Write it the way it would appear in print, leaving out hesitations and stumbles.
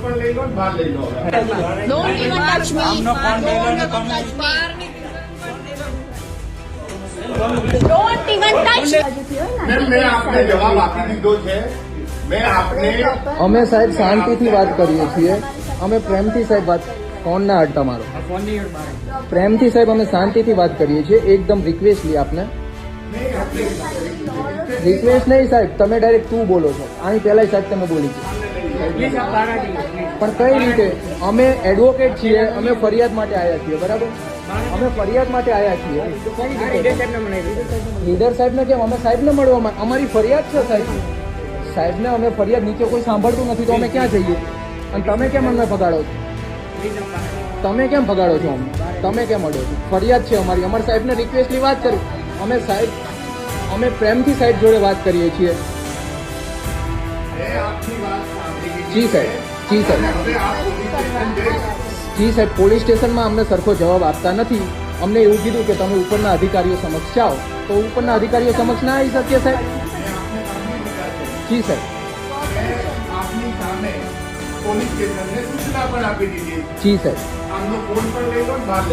પણ લઈ લો ને બહાર લઈ લો. Don't even touch me. Don't even touch me. મેં આપને જવાબ આપી દીધો છે. મેં આપને અમે સાહેબ શાંતિથી વાત કરીએ છીએ, અમે પ્રેમથી સાહેબ વાત ફોન ના અડતા મારો પ્રેમથી સાહેબ અમે શાંતિથી વાત કરીએ છીએ, એકદમ રિક્વેસ્ટલી આપને રિક્વેસ્ટ નહીં સાહેબ, તમે ડાયરેક્ટ તું બોલો છો, આની પહેલા સાહેબ તમે બોલી છે પણ કઈ રીતે? અમે એડવોકેટ છીએ, અમે ફરિયાદ માટે આવ્યા છીએ, બરાબર? અમે ફરિયાદ માટે આવ્યા છીએ. લીડર સાહેબને કેમ? અમે સાહેબને મળવા, અમારી ફરિયાદ છે સાહેબ. સાહેબને અમે ફરિયાદ, નીચે કોઈ સાંભળતું નથી તો અમે ક્યાં જઈએ? અને તમે કેમ અમને ભગાડો છો? તમે કેમ ભગાડો છો અમને? તમે કેમ અડો છો? ફરિયાદ છે અમારી, અમારા સાહેબને રિક્વેસ્ટની વાત કરી. અમે સાહેબ, અમે પ્રેમથી સાહેબ જોડે વાત કરીએ છીએ. જી સાહેબ, જી સાહેબ, જી સાહેબ, પોલીસ સ્ટેશનમાં અમને સરખો જવાબ આપતા નથી. અમને એવું કીધું કે તમે ઉપરના અધિકારીઓ સમક્ષ જાઓ, તો ઉપરના અધિકારીઓ સમક્ષ ના આવી શકીએ સાહેબ. જી સાહેબ, આપની સામે પોલીસ સ્ટેશનને સૂચના પણ આપી દીધી. જી સાહેબ. આમનો ફોન પણ લઈ લો ને બહાર